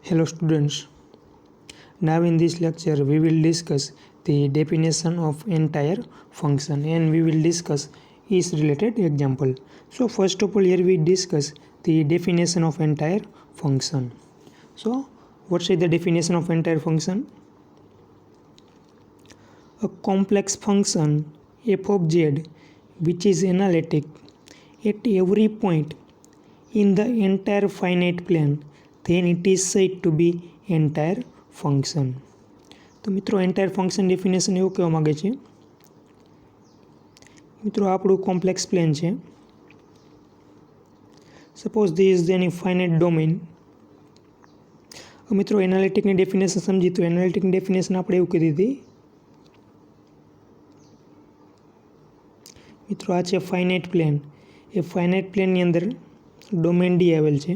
Hello students, now in this lecture we will discuss the definition of entire function and we will discuss its related example. So first of all here we discuss the definition of entire function. So what is the definition of entire function? A complex function f of z which is analytic at every point in the entire finite plane, then it is said to be entire function. તો મિત્રો entire function definition એવું કહેવા માગે છે મિત્રો આપણું complex plane છે. Suppose this is any finite domain. મિત્રો એનાલિટિકની ડેફિનેશન સમજી તો એનાલિટિકની ડેફિનેશન આપણે એવું કીધી હતી મિત્રો આ છે ફાઇનાઇટ પ્લેન. એ ફાઇનાઇટ પ્લેનની અંદર ડોમેન ડી આવેલ છે.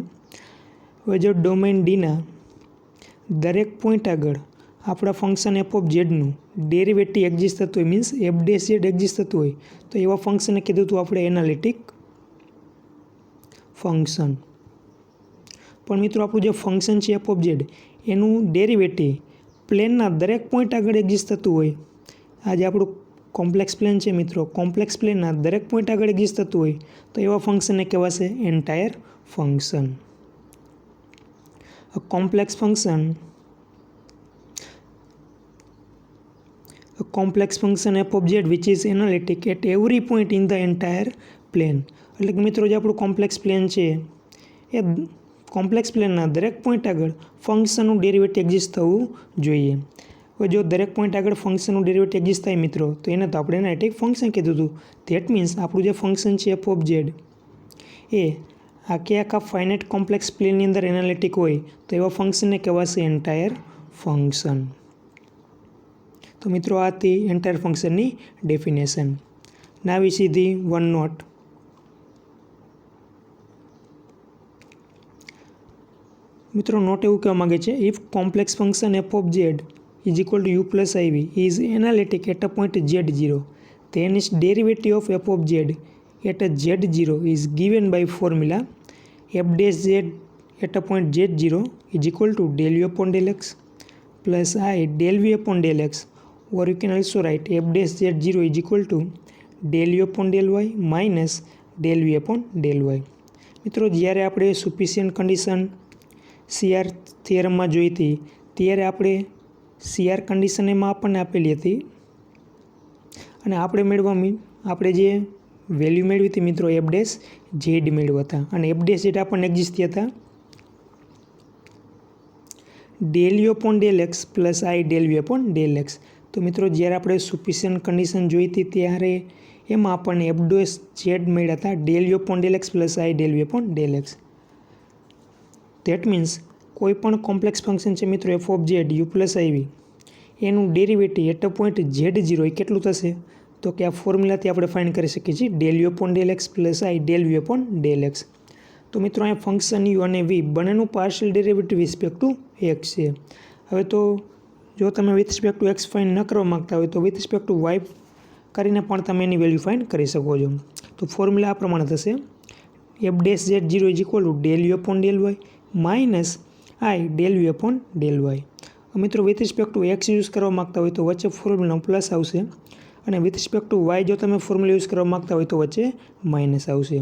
હવે જો ડોમેન ડીના દરેક પોઈન્ટ આગળ આપણા ફંક્શન એફ ઓફ ઝેડનું ડેરિવેટિવ એક્ઝિસ્ટ થતું હોય, means f dash z exist થતું હોય, તો એવા ફંક્શનને કીધું હતું આપણે એનાલિટિક ફંક્શન. પણ મિત્રો આપણું જે ફંક્શન છે એફ ઓફ ઝેડ એનું ડેરિવેટિવ પ્લેનના દરેક પોઈન્ટ આગળ એક્ઝિસ્ટ થતું હોય. આ જે આપણું કોમ્પ્લેક્સ પ્લેન છે મિત્રો, કોમ્પ્લેક્સ પ્લેનના દરેક પોઈન્ટ આગળ એક્ઝિસ્ટ થતું હોય તો એવા ફંક્શનને કહેવાશે entire function. A complex function f of z which is analytic at every point in the entire plane. એટલે કે મિત્રો જે આપણું કોમ્પ્લેક્સ પ્લેન છે એ કોમ્પ્લેક્સ પ્લેનના દરેક પોઈન્ટ આગળ ફંક્શનનું ડેરિવેટિવ એક્ઝિસ્ટ થવું જોઈએ. હવે જો દરેક પોઈન્ટ આગળ ફંક્શનનું ડેરિવેટિવ એક્ઝિસ્ટ થાય મિત્રો તો એને તો આપણે એનાલિટિક ફંક્શન કીધું હતું. ધેટ મીન્સ આપણું જે ફંક્શન છે એફ ઓફ ઝેડ એ આખા ફાઇનાઇટ કોમ્પ્લેક્સ પ્લેનની અંદર એનાલિટિક હોય તો એવા ફંક્શનને કહેવાશે એન્ટાયર ફંક્શન. તો મિત્રો આ હતી એન્ટાયર ફંક્શનની definition. Now we see the one note. મિત્રો નોટ એવું કહેવા માગે છે if complex function f of z is equal to u plus i v is analytic at a point z0, then its derivative of f of z at a z0 is given by formula f dash z at a point z0 is equal to del u upon del x plus I del v upon del x, or you can also write f dash z0 is equal to del u upon del y minus del v upon del y. મિત્રો જ્યારે આપણે sufficient condition CR થિયરમમાં જોઈ હતી ત્યારે આપણે CR condition એમાં આપણને આપેલી હતી અને આપણે જે વેલ્યુ મેળવી હતી મિત્રો એફ ડેશ ઝેડ મેળવ્યા હતા અને એફ ડેશ ઝેડ આપણને એક્ઝિસ્ટ થયા હતા del u upon del x plus i del v upon del x. તો મિત્રો જ્યારે આપણે સુફિશિયન્ટ કન્ડિશન જોઈ હતી ત્યારે એમાં આપણને એફ ડેશ ઝેડ મળ્યા હતા del u upon del x plus i del v upon del x. That means કોઈ પણ કોમ્પ્લેક્સ ફંક્શન છે મિત્રો f of z u plus i v એનું derivative at a point z0 એ કેટલું થશે તો કે આ ફોર્મ્યુલાથી આપણે ફાઇન્ડ કરી શકીએ છીએ del u upon del x plus i del v upon del x. તો મિત્રો અહીંયા ફંક્શન યુ અને વી બંનેનું partial derivative respect to x છે. હવે તો જો તમે with respect to x find ન કરવા માગતા હોય તો વિથ રિસ્પેક્ટ ટુ વાય કરીને પણ તમે એની વેલ્યુ ફાઇન્ડ કરી શકો છો. તો ફોર્મ્યુલા આ પ્રમાણે થશે f dash z zero is equal to del u upon del y minus i del v upon del y. મિત્રો with respect to x use કરવા માગતા હોય તો વચ્ચે ફોર્મ્યુલા પ્લસ આવશે અને વિથ રિસ્પેક્ટ ટુ વાય જો તમે ફોર્મ્યુલા યુઝ કરવા માગતા હોય તો વચ્ચે માઇનસ આવશે.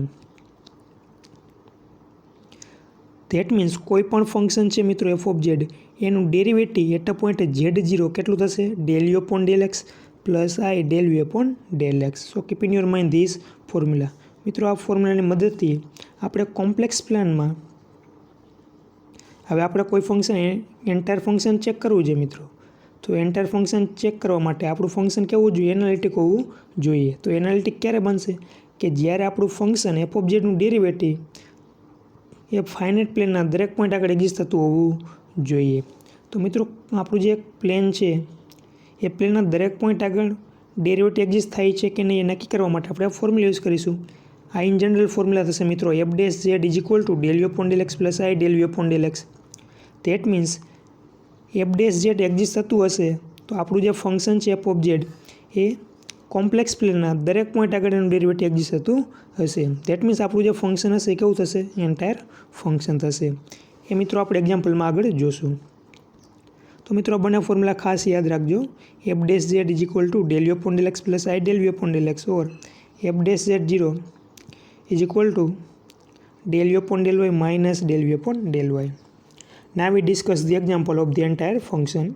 ધેટ મીન્સ કોઈ પણ ફંક્શન છે મિત્રો એફ ઓફ ઝેડ એનું derivative at a point z0 કેટલું થશે del u upon del x plus i del v upon del x. So keep in your mind this formula. મિત્રો આ ફોર્મ્યુલાની મદદથી આપણે કોમ્પ્લેક્સ પ્લાનમાં હવે આપણે કોઈ ફંક્શન એન્ટાયર ફંક્શન ચેક કરવું છે મિત્રો. તો એન્ટાયર ફંક્શન ચેક કરવા માટે આપણું ફંક્શન કેવું જોઈએ એનાલિટિક હોવું જોઈએ. તો એનાલિટિક ક્યારે બનશે કે જ્યારે આપણું ફંક્શન એફ ઓફ ઝેડનું ડેરિવેટિવ એ ફાઇનાઇટ પ્લેનના દરેક પોઈન્ટ આગળ એક્ઝિસ્ટ થતું હોવું જોઈએ. તો મિત્રો આપણું જે પ્લેન છે એ પ્લેનના દરેક પોઈન્ટ આગળ ડેરિવેટિવ એક્ઝિસ્ટ થાય છે કે નહીં એ નક્કી કરવા માટે આપણે ફોર્મ્યુલા યુઝ કરીશું. આ ઇન જનરલ ફોર્મ્યુલા થશે મિત્રો f dash z is equal to del u upon del x plus i del v upon del x. That means f dash z exist થતું હશે તો આપણું જે ફંક્શન છે એફ ઓફ ઝેડ એ complex પ્લેનના દરેક પોઈન્ટ આગળ એનું ડેરિવેટિવ એક્ઝિસ્ટ થતું હશે. ધેટ મીન્સ આપણું જે ફંક્શન હશે કેવું થશે એન્ટાયર ફંક્શન થશે. એ મિત્રો આપણે એક્ઝામ્પલમાં આગળ જોશું. તો મિત્રો બંને ફોર્મ્યુલા ખાસ યાદ રાખજો. F dash z is equal to del u upon del x plus i del u upon del x, or F dash Z 0 is equal two del u upon del y minus del v upon del y. Now we discuss the example of the entire function.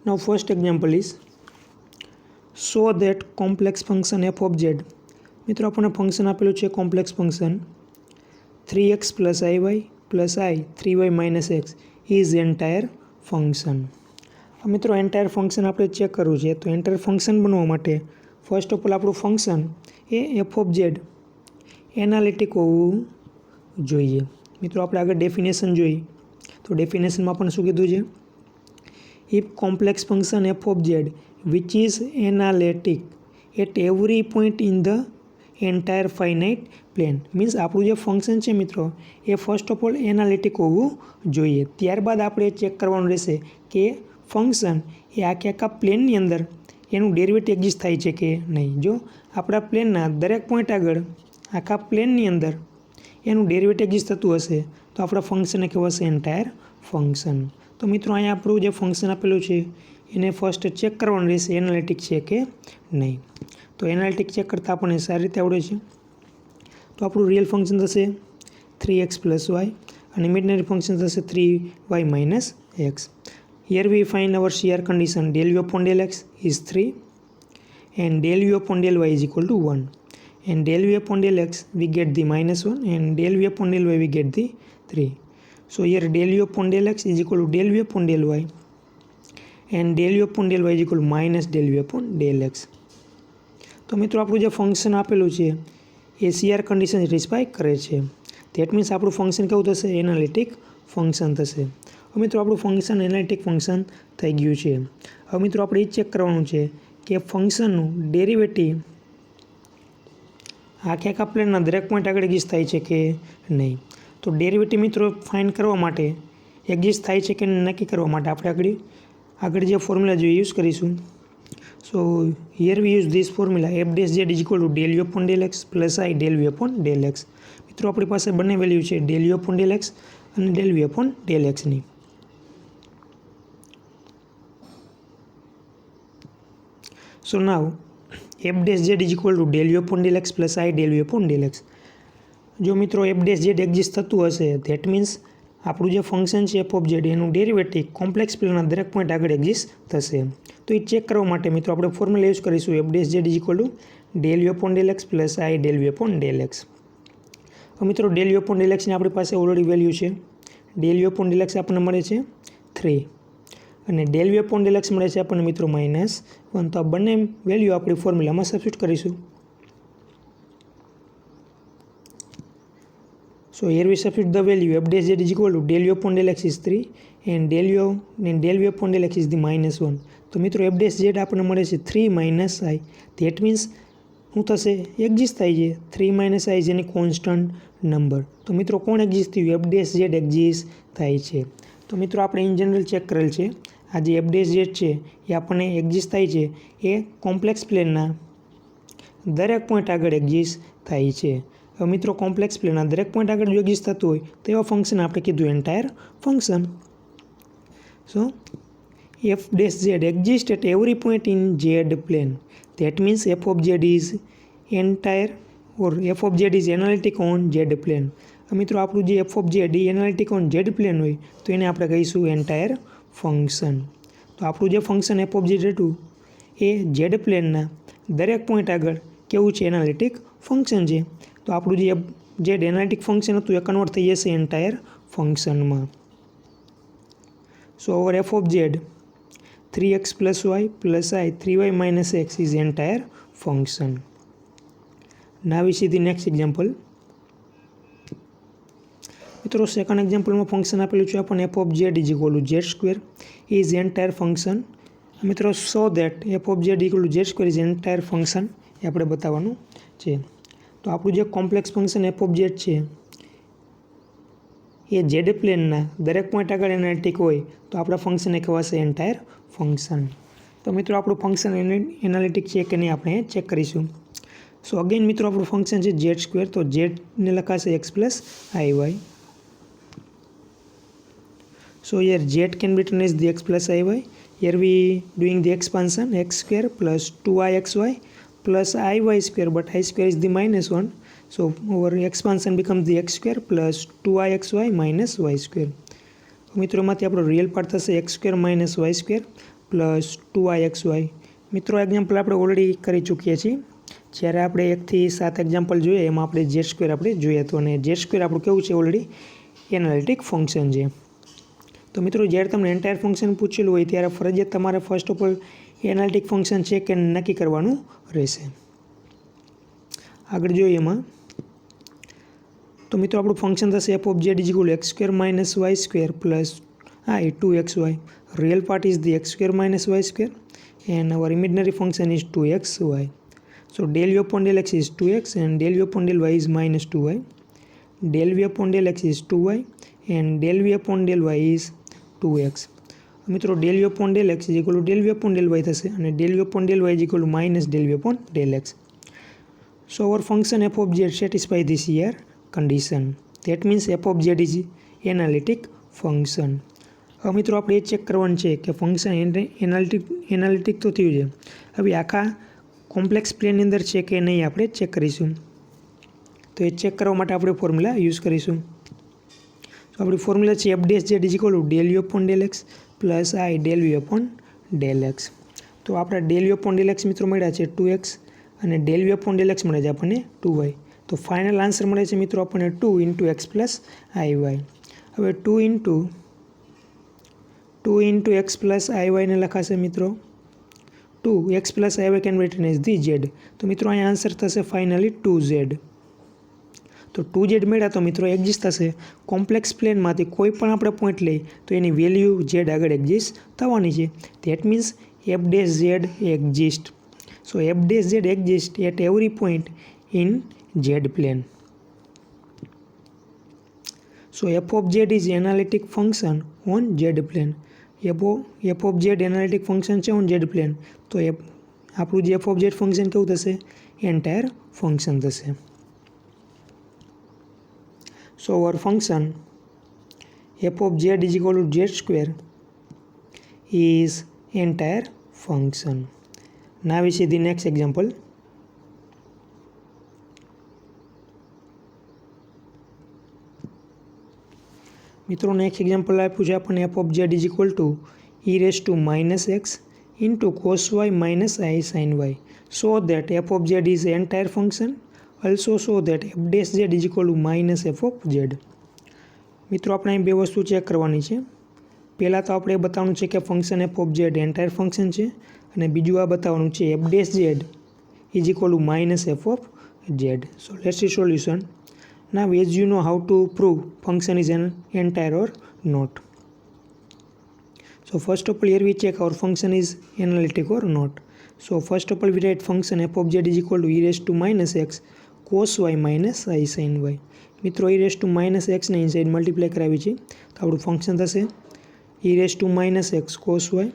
Now first example is show that complex function f of z. મિત્રો આપણને function આપેલું છે complex function 3x plus iy plus i 3y minus x is entire function. મિત્રો entire function આપણે check કરવું છે. તો entire function બનવા માટે ફર્સ્ટ ઓફ ઓલ આપણું function A f of z analytic હોવું જોઈએ. મિત્રો આપણે આગળ ડેફિનેશન જોઈ તો ડેફિનેશનમાં પણ શું કીધું છે? If complex function f of z which is analytic at every point in the entire finite plane. Means આપણું જે ફંક્શન છે મિત્રો એ ફર્સ્ટ ઓફ ઓલ એનાલિટિક હોવું જોઈએ. ત્યારબાદ આપણે ચેક કરવાનું રહેશે કે ફંક્શન એ આખા પ્લેનની અંદર એનું ડેરિવેટિવ એક્ઝિસ્ટ થાય છે કે નહીં. જો આપણા પ્લેનના દરેક પોઈન્ટ આગળ આખા પ્લેનની અંદર એનું ડેરિવેટિવ એક્ઝિસ્ટ થતું હશે તો આપણા ફંક્શનને કહેવાશે એન્ટાયર ફંક્શન. તો મિત્રો અહીંયા આપણું જે ફંક્શન આપેલું છે એને ફર્સ્ટ ચેક કરવાનું રહેશે એનાલિટિક છે કે નહીં. તો એનાલિટિક ચેક કરતાં આપણને સારી રીતે આવડે છે. તો આપણું રિયલ ફંક્શન થશે 3x પ્લસ વાય અને ઇમેજનરી ફંક્શન થશે 3y minus x. Here we find our CR condition del u upon del x is 3 and del u upon del y is equal to 1. And del v upon del x we get the minus 1 and del v upon del y we get the 3. So here del u upon del x is equal to del v upon del y and del u upon del y is equal to minus del v upon del x. તો મિત્રો આપણું જે function આપેલું છે એ CR condition satisfy કરે છે. That means આપણું function કેવું થશે? એનાલિટિક ફંક્શન થશે. હવે મિત્રો આપણું ફંક્શન એનાલિટિક ફંક્શન થઈ ગયું છે. હવે મિત્રો આપણે એ ચેક કરવાનું છે કે ફંક્શનનું ડેરિવેટિવ આખા પ્લેનના દરેક પોઈન્ટ આગળ એક્ઝિસ્ટ થાય છે કે નહીં. તો ડેરિવેટિવ મિત્રો ફાઇન્ડ કરવા માટે એક્ઝિસ્ટ થાય છે કે નક્કી કરવા માટે આપણે આગળ જે ફોર્મ્યુલા જોઈએ યુઝ કરીશું. So here we use this formula f dash z is equal to del u upon del x plus i del v upon del x. મિત્રો આપણી પાસે બંને વેલ્યુ છે del u upon del x અને del v upon del એક્સની. So now f dash z is equal to del u upon del x plus i del v upon del x. જો મિત્રો f dash z exist થતું હશે that means આપણું જે function છે f of z એનું derivative complex પ્લેનના દરેક પોઈન્ટ આગળ એક્ઝિસ્ટ થશે. તો એ ચેક કરવા માટે મિત્રો આપણે ફોર્મ્યુલા યુઝ કરીશું f dash z is equal to del u upon del x plus i del v upon del x. હવે મિત્રો ડેલ યુ અપોન ડેલ એક્સની આપણી પાસે ઓલરેડી વેલ્યુ છે. Del u upon del x આપણને મળે છે 3 અને del v upon del x મળે છે આપણને મિત્રો -1. તો આ બંને વેલ્યુ આપણી ફોર્મ્યુલામાં સબસ્ટિટ્યુટ કરીશું. So here we substitute the value f dash z is equal to del u upon del x is 3 and del v upon del x is the -1. તો મિત્રો એફ ડેશ ઝેડ આપણને મળે છે 3 minus I. That means શું થશે? Exist થાય છે 3 minus I is any constant number. તો મિત્રો કોણ એક્ઝિસ્ટ થયું? એફ ડેશ ઝેડ એક્ઝિસ્ટ થાય છે. તો મિત્રો આપણે ઇન જનરલ ચેક કરેલ છે આ જે એફ ડેશ ઝેડ છે એ આપણને એક્ઝિસ્ટ થાય છે એ કોમ્પ્લેક્સ પ્લેનના દરેક પોઈન્ટ આગળ એક્ઝિસ્ટ થાય છે. હવે મિત્રો કોમ્પ્લેક્સ પ્લેનના દરેક પોઈન્ટ આગળ જો એક્ઝિસ્ટ થતું હોય તો એવા ફંક્શન આપણે કીધું entire function. So f dash z exist at every point in z plane. That means f of z is entire or f of z is analytic on z plane. મિત્રો આપણું જે f of z એ analytic on z plane હોય તો એને આપણે કહીશું entire function. તો આપણું જે ફંક્શન એફ ઓફ ઝેડ હતું એ ઝેડ પ્લેનના દરેક પોઈન્ટ આગળ કેવું છે? એનાલિટિક ફંક્શન છે. તો આપણું જે ઝેડ એનાલિટિક ફંક્શન હતું એ કન્વર્ટ થઈ જશે એન્ટાયર ફંક્શનમાં. So over f of z 3x plus y plus i 3y minus x is entire function. Now we see the next example. મિત્રો સેકન્ડ એક્ઝામ્પલમાં ફંક્શન આપેલું છે આપણને f of z is equal to z square is entire function. મિત્રો so that f of z equal to z square is entire function એ આપણે બતાવવાનું છે. તો આપણું જે complex function f of z છે એ ઝેડ પ્લેનના દરેક પોઈન્ટ આગળ એનાલિટિક હોય તો આપણા ફંક્શનને કહેવાશે એન્ટાયર ફંક્શન. તો મિત્રો આપણું ફંક્શન એનાલિટિક છે કે નહીં આપણે ચેક કરીશું. સો અગેન મિત્રો આપણું ફંક્શન છે જેડ સ્ક્વેર, તો જેડને લખાશે x plus i y. So here z can be written as the x plus iy. Here we doing the expansion x square plus 2ixy plus iy square, but I square is the minus 1. So our expansion becomes the x square plus 2ixy minus y square. મિત્રો એમાંથી આપણો real part થશે x square minus y square plus 2ixy. મિત્રો example આપણે already કરી ચૂક્યા છીએ. જ્યારે આપણે 1 થી 7 એક્ઝામ્પલ જોઈએ એમાં આપણે z સ્ક્વેર આપણે જોઈએ હતું, અને z સ્ક્વેર આપણું કેવું છે ઓલરેડી એનાલિટિક ફંક્શન છે. તો મિત્રો જ્યારે તમને એન્ટાયર ફંક્શન પૂછેલું હોય ત્યારે ફરજિયાત તમારે first of all analytic function છે કે નક્કી કરવાનું રહેશે. આગળ જોઈએ એમાં તો મિત્રો આપણું ફંક્શન થશે f of z is equal x square minus y square plus i 2xy. Real part is the x square minus y square and our imaginary function is 2xy. So del v upon del x is 2x and del v upon del y is minus 2y. Del v upon del x is 2y and del v upon del y is 2x. મિત્રો del v upon del x is equal to del v upon del y થશે અને del v upon del y is equal to minus del v upon del x. So our function f of z satisfy this here condition. That means f of z is analytic function. હવે મિત્રો આપણે એ check કરવાનું છે કે function analytic તો થયું છે, હવે આખા કોમ્પ્લેક્સ પ્લેનની અંદર છે કે નહીં આપણે ચેક કરીશું. તો એ ચેક કરવા માટે આપણે ફોર્મ્યુલા યુઝ કરીશું. તો આપણી ફોર્મ્યુલા છે f dash z is equal to del v upon del x plus i del v upon del x. તો આપણા del v upon del x મિત્રો મળ્યા છે 2x અને del v upon del x મળે છે આપણને 2y. તો ફાઇનલ આન્સર મળે છે મિત્રો આપણને 2 into x plus i Y. હવે 2 ઇન્ટુ એક્સ પ્લસ આઈ વાયને લખાશે મિત્રો 2x plus iy can be written as the z. તો મિત્રો અહીંયા આન્સર થશે ફાઇનલી 2z. તો 2z મળ્યા તો મિત્રો એક્ઝિસ્ટ થશે કોમ્પ્લેક્સ પ્લેનમાંથી કોઈ પણ આપણે પોઈન્ટ લઈ તો એની વેલ્યુ z આગળ એક્ઝિસ્ટ થવાની છે. That means f dash z exist. So f dash z exist at every point in z plane. So f of z is analytic function on z plane. f of z analytic function છે on z plane. તો આપણું જે f of z function કેવું થશે entire function થશે. સો અવર function f of z is equal to z square is entire function. Now we see the next example. મિત્રો next example આપ્યું છે આપણને f of z is equal to e raise to minus x into cos y minus i sine y. So that f of z is entire function. Also so that f dash z is equal to minus f of z. મિત્રો આપણે અહીં બે વસ્તુ check કરવાની છે. પહેલાં તો આપણે બતાવવાનું છે કે function f of Z entire function છે, અને બીજું આ બતાવવાનું છે f dash z is equal to minus f of Z. So let's see solution. Now as you know how to prove function is an entire or not. So first of all here we check our function is analytic or not. So first of all we write function f of z is equal to e raised to minus x cos y minus i sin y. મિત્રો e raised to minus x ને inside multiply કરાવી છે તો આપણું function થશે e raised to minus x cos y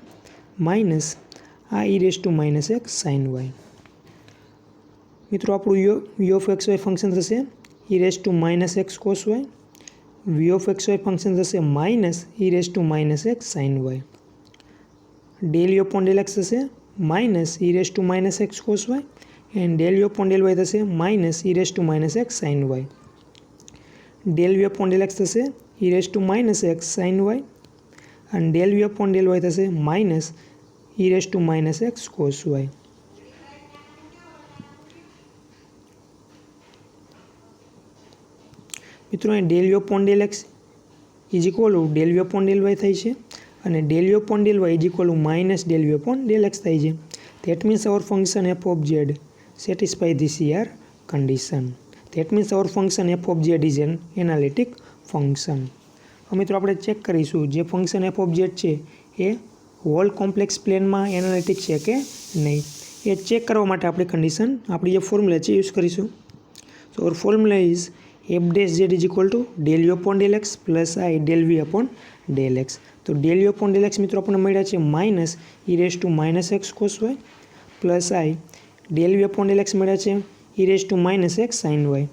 minus આ e raised to minus x sin y. મિત્રો આપણું u of xy ફંક્શન થશે e raised to minus x cos y. v of xy function થશે minus e raised to minus x sin y. del u upon del x થશે minus e raised to minus x cos y and del u upon del y થશે minus e raised to minus x sin y. del v upon del x થશે e raised to minus x sin y and del v upon del y થશે minus e raised to minus x cos y. મિત્રો અહીં del v upon del x is equal to del v upon del y થાય છે અને del v upon del y is equal to minus del v upon del x થાય છે. That means our function f of z satisfy this year condition. That means our function f of z is an analytic function. હવે મિત્રો આપણે check કરીશું જે function f of z છે એ hall complex પ્લેનમાં analytic છે કે નહીં. એ ચેક કરવા માટે આપણે કન્ડિશન આપણી જે ફોર્મ્યુલા છે યુઝ કરીશું. So our formula is f dash z is equal to del u upon del x plus I del v upon del x. તો del u upon del x મિત્રો આપણને મળ્યા છે minus e raised to minus x cos y plus I del v upon del x મળ્યા છે e⁻x sin y।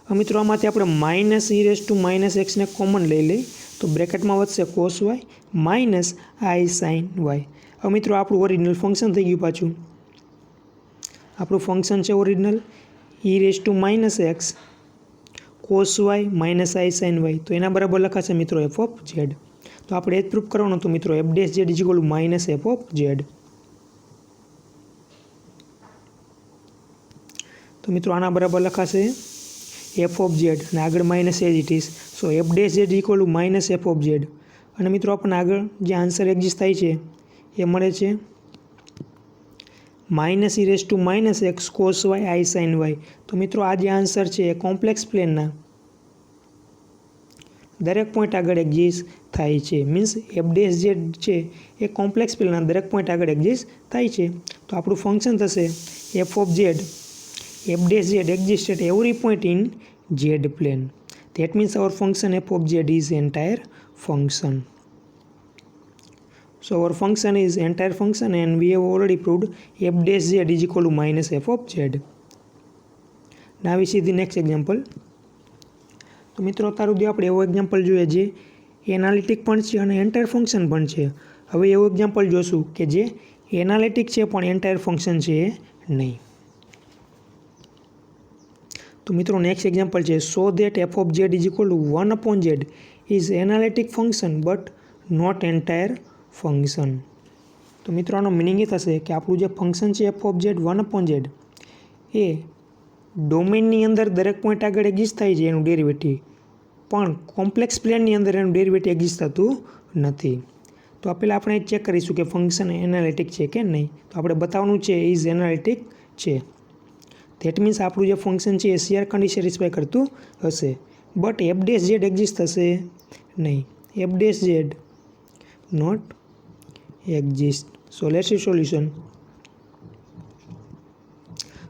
હવે મિત્રો આમાંથી આપણે -e⁻x ને કોમન લઈ લઈએ તો બ્રેકેટમાં વધશે cos y minus I sin y। હવે મિત્રો આપણું ઓરિજિનલ ફંક્શન થઈ ગયું પાછું। આપણું ફંક્શન છે original e⁻x cos y minus I sin y, તો એના બરાબર લખાશે મિત્રો f ઓફ z। તો આપણે એ જ પ્રૂફ કરવાનું તો મિત્રો f' z = minus f of z। તો મિત્રો આના બરાબર લખાશે f ઓફ z અને આગળ minus as it is, so f' z = minus f of z। અને મિત્રો આપણને આગળ જે આન્સર એક્ઝિસ્ટ થાય છે એ મળે છે -e⁻x cos y I sin y। તો મિત્રો આ જે આન્સર છે એ કોમ્પ્લેક્સ પ્લેનના દરેક પોઈન્ટ આગળ એક્ઝિસ્ટ થાય છે, મીન્સ f' z છે એ કોમ્પ્લેક્સ પ્લેનના દરેક પોઈન્ટ આગળ એક્ઝિસ્ટ થાય છે। તો આપણું ફંક્શન થશે f of z f' z exists at every point in z plane. That means our function f of z is entire function. So our function is entire function and we have already proved f' z is equal to minus f of z. Now we see the next example. તો મિત્રો અત્યાર સુધી આપણે એવો example જોઈએ જે analytic પણ છે અને એન્ટાયર ફંક્શન પણ છે। હવે એવું એક્ઝામ્પલ જોશું કે જે એનાલિટિક છે પણ એન્ટાયર ફંક્શન છે નહીં। તો મિત્રો નેક્સ્ટ એક્ઝામ્પલ છે so that f of z is equal to 1/z is analytic function but not entire function। તો મિત્રો આનો મિનિંગ એ થશે કે આપણું જે ફંક્શન છે f of z 1/z એ ડોમેનની અંદર દરેક પોઈન્ટ આગળ એક્ઝિસ્ટ થાય છે એનું ડેરિવેટિવ, પણ કોમ્પ્લેક્સ પ્લેનની અંદર એનું ડેરિવેટિવ એક્ઝિસ્ટ થતું નથી। તો આ પહેલાં આપણે ચેક કરીશું કે ફંક્શન એનાલિટિક છે કે નહીં। તો આપણે બતાવવાનું છે ઇઝ એનાલિટિક છે। ધેટ મીન્સ આપણું જે ફંક્શન છે એ CR કન્ડિશન સેટિસ્ફાય કરતું હશે, બટ f' z એક્ઝિસ્ટ થશે નહીં, f' z not exist. So let's see solution.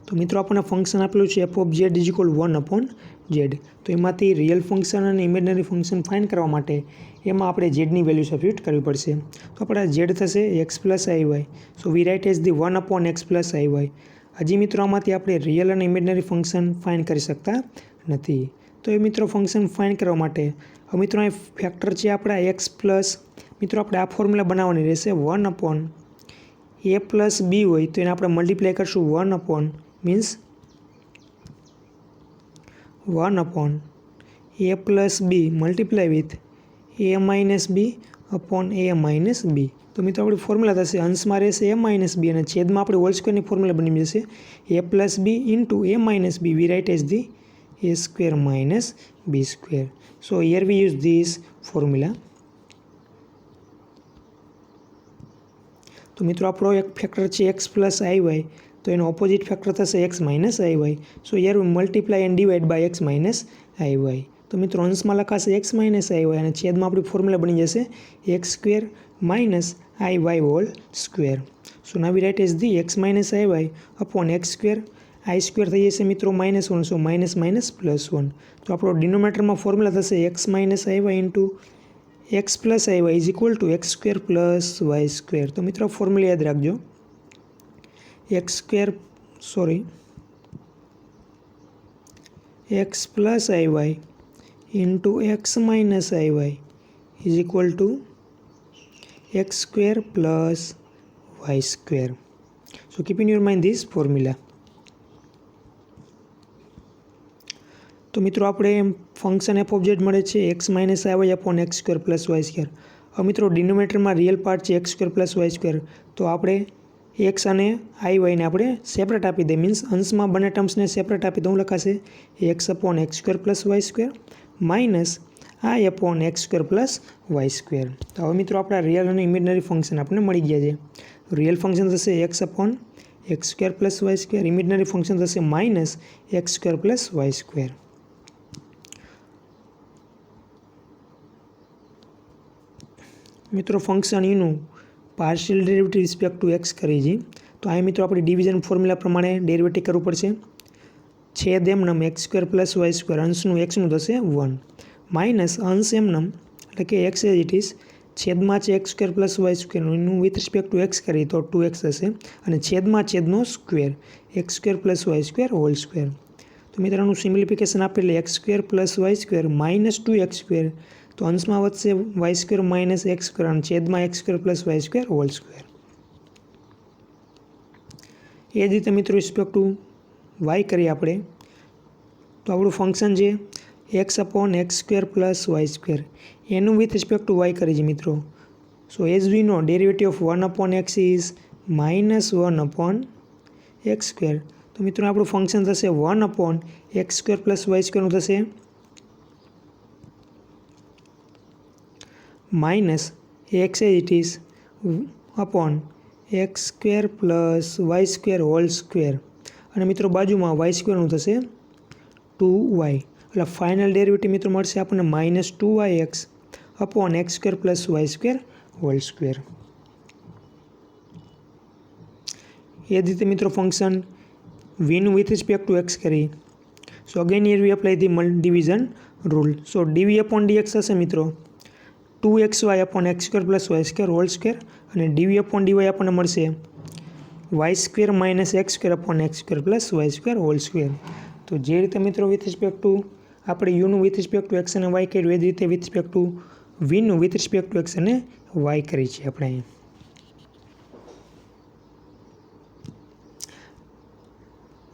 તો મિત્રો આપણને ફંક્શન આપેલું છે f of z is equal 1/z। તો એમાંથી રિયલ ફંક્શન અને ઇમેજનરી ફંક્શન ફાઇન્ડ કરવા માટે એમાં આપણે zની વેલ્યુ સબસ્ટિટ્યુટ કરવી પડશે। તો આપણા z થશે x + iy, so we write as the 1/x + iy। હજી મિત્રો આમાંથી આપણે રિયલ અને ઇમેજનરી ફંક્શન ફાઇન્ડ કરી શકતા નથી। તો એ મિત્રો ફંક્શન ફાઇન્ડ કરવા માટે હવે મિત્રો અહીં ફેક્ટર છે આપણા x પ્લસ, મિત્રો આપણે આ ફોર્મ્યુલા બનાવવાની રહેશે 1/a + b હોય તો એને આપણે મલ્ટીપ્લાય કરશું 1/ means 1/a + b multiply with a - b/a - b। તો મિત્રો આપણી ફોર્મ્યુલા થશે અંશમાં રહેશે a - b અને છેદમાં આપણે હોલ સ્ક્વેરની ફોર્મ્યુલા બની જશે a + b * a - b, we write as the a² - b²। So here we use this formula. તો મિત્રો આપણો એક ફેક્ટર છે x + iy, તો એનો ઓપોઝિટ ફેક્ટર થશે x - iy। So here we multiply and divide by x - iy। તો મિત્રો અંશમાં લખાશે x - iy અને છેદમાં આપણી ફોર્મ્યુલા બની જશે x² - iy²। So now we write as the x - iy / x², i² થઈ જશે મિત્રો -1, સો માઇનસ +1। તો આપણો ડિનોમિનેટરમાં ફોર્મ્યુલા થશે x - iy * x + iy is equal to x² + y²। તો મિત્રો ફોર્મ્યુલા યાદ રાખજો, x + iy * x - iy is equal to x² + y²। So keep in your mind this formula। તો મિત્રો આપણે ફંક્શન f of z મળે છે x - iy / x² + y²। હવે મિત્રો ડિનોમિનેટરમાં રિયલ પાર્ટ છે x² + y², તો આપણે x અને iy ને આપણે સેપરેટ આપી દઈએ, મીન્સ અંશમાં બંને ટર્મ્સને સેપરેટ આપી તો શું લખાશે x/x² + y² minus i/x² + y²। તો હવે મિત્રો આપણા રિયલ અને ઇમેજનરી ફંક્શન આપણને મળી ગયા છે। રિયલ ફંક્શન થશે x/x² + y², ઇમેજનરી ફંક્શન થશે -x² + y²। મિત્રો ફંક્શન એનું partial derivative respect two x કરી છે, તો અહીં મિત્રો આપણે ડિવિઝન ફોર્મ્યુલા પ્રમાણે ડેરિવેટિવ કરવું પડશે। છેદ એમનમ x² + y², અંશનું xનું થશે 1 માઇનસ અંશ એમનમ એટલે કે x એઝ ઇટ ઇઝ છેદમાં છે એક્સ સ્ક્વેર પ્લસ વાય સ્ક્વેરનું વિથ રિસ્પેક્ટ ટુ એક્સ કરીએ તો 2x હશે અને છેદનો square x square plus y square whole square. તો મિત્રોનું સિમ્પ્લિફિકેશન આપે એટલે x square plus y square minus 2x square. તો અંશમાં વધશે y square minus x square અને છેદમાં x square plus y square whole square. એ જ રીતે મિત્રો રિસ્પેક્ટ ટુ વાય કરીએ આપણે તો આપણું ફંક્શન છે x upon x square plus y square. એનું વિથ રિસ્પેક્ટ ટુ વાય કરીએ મિત્રો. So as we know derivative of 1 upon x is minus 1 upon x square. તો મિત્રો આપણું ફંક્શન થશે 1 upon x square plus y સ્ક્વેરનું થશે minus x as it is upon x square plus y square whole square. અને મિત્રો બાજુમાં Y સ્ક્વેરનું થશે 2y. એટલે ફાઇનલ ડેરિવેટિવ મિત્રો મળશે આપણને minus 2yx upon x square plus y square whole square. એ જ રીતે મિત્રો ફંક્શન વીનું વિથ રિસ્પેક્ટ ટુ એક્સ કરી. So again here we apply the division rule. So d v upon d x હશે મિત્રો 2xy upon x square plus y square whole square અને d v upon d y આપણને મળશે y square minus x square upon x square plus y square whole square. તો જે રીતે મિત્રો with respect to આપણે યુનું વિથ રિસ્પેક્ટ ટુ એક્સ અને વાય કર્યું એ જ રીતે વિથ રિસ્પેક્ટ ટુ વીનું વિથ રિસ્પેક્ટ ટુ એક્સ અને વાય કરી છે આપણે અહીંયા.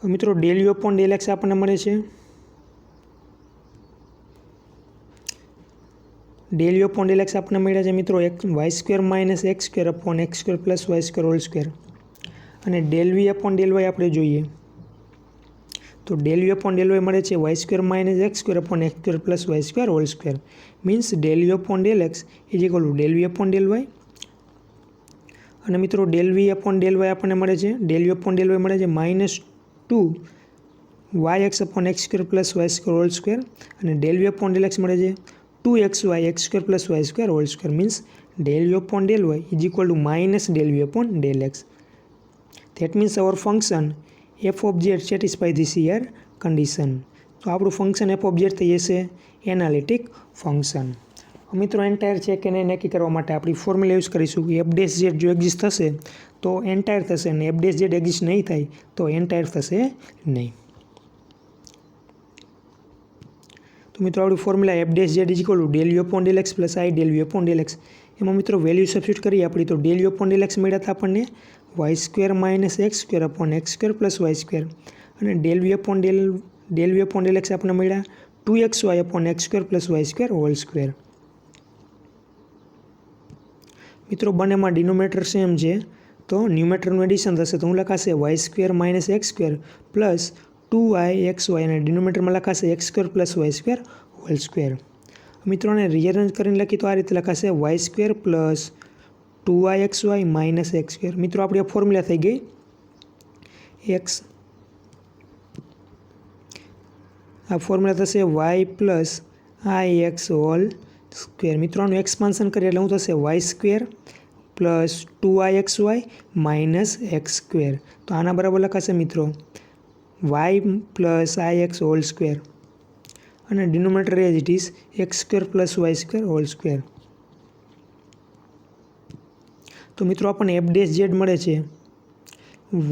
મિત્રો del u upon del x આપણને મળે છે del u upon del x આપણને મળ્યા છે મિત્રો y square minus x square upon x square plus y square whole square. અને del v upon del y આપણે જોઈએ તો del u upon del y મળે છે y square minus x square upon x square plus y square whole square. Means del u upon del x is equal to del v upon del y. અને મિત્રો del v upon del y આપણને મળે છે del u upon del y મળે છે minus 2y x upon x square plus y square whole square. અને del v upon del x મળે છે 2xy x square plus y square whole square. Means del u upon del y is equal to minus del v upon del x. That means our function f of z satisfy this here condition. તો આપણું function f of z થઈ જશે analytic function. મિત્રો entire છે કે નહીં નક્કી કરવા માટે આપણી ફોર્મ્યુલા યુઝ કરીશું એફ ડેશ ઝેડ જો એક્ઝિસ્ટ થશે તો એન્ટાયર થશે અને એફ ડેશ ઝેડ એક્ઝિસ્ટ નહીં થાય તો એન્ટાયર થશે નહીં. તો મિત્રો આપણી formula f dash z is equal to del u upon del x plus i del u upon del x. એમાં મિત્રો વેલ્યુ સબસ્ટિટ્યુટ કરીએ આપણી તો del u upon del x મળ્યા હતા આપણને y square minus x square upon x square plus y square. અને del v upon del x આપણને મળ્યા 2xy upon x square plus y square whole square. મિત્રો બંનેમાં ડિનોમિનેટર સેમ છે તો ન્યુમેટરનું એડિશન થશે તો હું લખાશે y square minus x square plus 2yxy અને ડિનોમિનેટરમાં લખાશે x square plus y square whole square. મિત્રોને રિઅરેન્જ કરીને લખી તો આ રીતે લખાશે y square plus 2yxy minus x square. મિત્રો આપણી આ ફોર્મ્યુલા થઈ ગઈ એક્સ. આ ફોર્મ્યુલા થશે y plus i x whole square. મિત્રો આનું એક્સપાન્શન કરીએ એટલે શું થશે y square plus 2yxy minus x square. તો આના બરાબર લખાશે મિત્રો y plus i x whole square અને denominator as it is x square plus y square whole square. તો મિત્રો આપણને એફ ડેશ ઝેડ મળે છે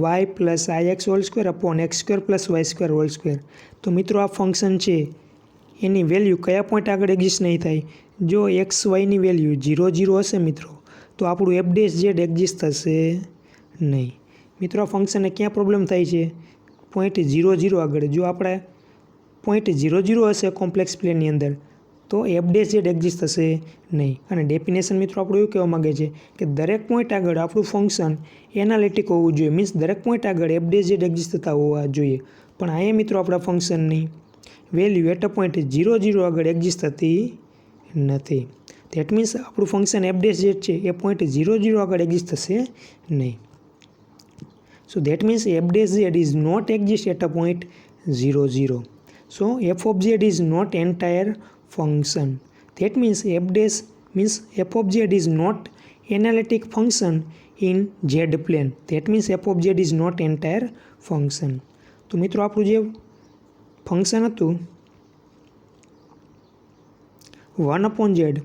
y plus i x whole square upon x square plus y square whole square. તો મિત્રો આ function છે એની વેલ્યુ કયા પોઈન્ટ આગળ એક્ઝિસ્ટ નહીં થાય જો એક્સ વાયની વેલ્યુ 0 હશે મિત્રો તો આપણું એફ ડેશ ઝેડ એક્ઝિસ્ટ થશે નહીં. મિત્રો આ ફંક્શનને ક્યાં પ્રોબ્લેમ થાય છે પોઈન્ટ 0 આગળ. જો આપણે પોઈન્ટ 0 હશે કોમ્પ્લેક્સ પ્લેનની અંદર તો એફ ડેશ ઝેડ એક્ઝિસ્ટ થશે નહીં. અને ડેફિનેશન મિત્રો આપણું એવું કહેવા માગે છે કે દરેક પોઈન્ટ આગળ આપણું ફંક્શન એનાલિટિક હોવું જોઈએ. મીન્સ દરેક પોઈન્ટ આગળ એફ ડેશ ઝેડ એક્ઝિસ્ટ થતા હોવા જોઈએ. પણ અહીંયા મિત્રો આપણા ફંક્શનની વેલ્યુ એટ અ પોઈન્ટ 0 આગળ એક્ઝિસ્ટ થતી નથી. ધેટ મીન્સ આપણું ફંક્શન એફ ડેશ ઝેડ છે એ પોઈન્ટ 0 આગળ એક્ઝિસ્ટ થશે નહીં. So that means f dash z is not exist at a point 0. So f of z is not entire function. That means f of z is not analytic function in z plane. That means f of z is not entire function. તો મિત્રો આપણું જે function હતું 1/z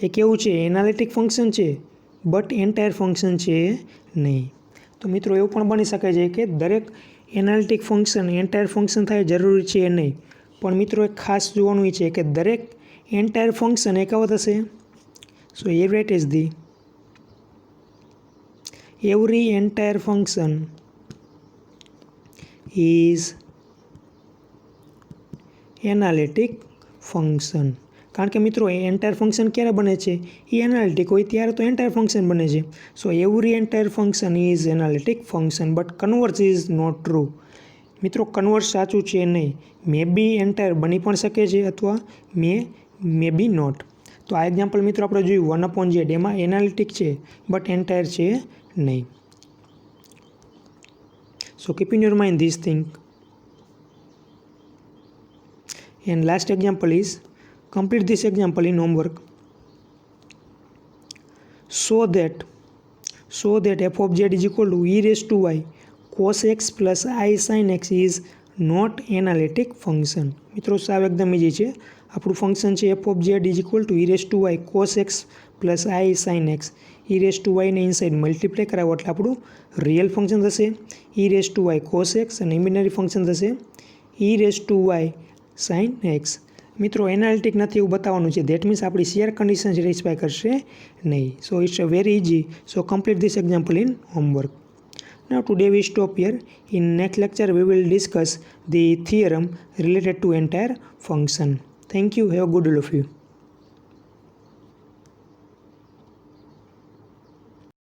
એ કેવું છે? Analytic function છે, but entire function છે નહીં. તો મિત્રો એવું પણ બની શકે છે કે દરેક એનાલિટિક ફંક્શન એન્ટાયર ફંક્શન થાય જરૂરી છે નહીં. પણ મિત્રો એક ખાસ જોવાનું એ છે કે દરેક એન્ટાયર ફંક્શન એ કેવો થશે? So every is the every entire function is analytic function. કારણ કે મિત્રો એન્ટાયર ફંક્શન ક્યારે બને છે? એ એનાલિટિક હોય ત્યારે તો એન્ટાયર ફંક્શન બને છે. So every entire function is analytic function but converse is not true. મિત્રો કન્વર્સ સાચું છે નહીં. મે બી એન્ટાયર બની પણ શકે છે અથવા મે બી નોટ. તો આ એક્ઝામ્પલ મિત્રો આપણે જોયું 1/z એમાં એનાલિટિક છે બટ એન્ટાયર છે નહીં. સો keep in your mind this thing. And last example is complete this example in homework. So that f of z is equal to e raised to y cos x plus I sin x is not analytic function. મિત્રો સાવ એકદમ easy છે. આપણું function છે f of z is equal to e raised to y cos x plus I sin x. e raised to y ને inside multiply કરાવો એટલે આપણું રિયલ ફંક્શન થશે e raised to y cos x અને imaginary function થશે e raised to y sin x. મિત્રો analytic નથી એવું બતાવવાનું છે. ધેટ મીન્સ આપણી શેર કન્ડિશન સેટિસ્ફાય કરશે નહીં. So it's very easy. So complete this example in homework. Now today we stop here. In next lecture we will discuss the theorem related to entire function. Thank you. Have a good day of you.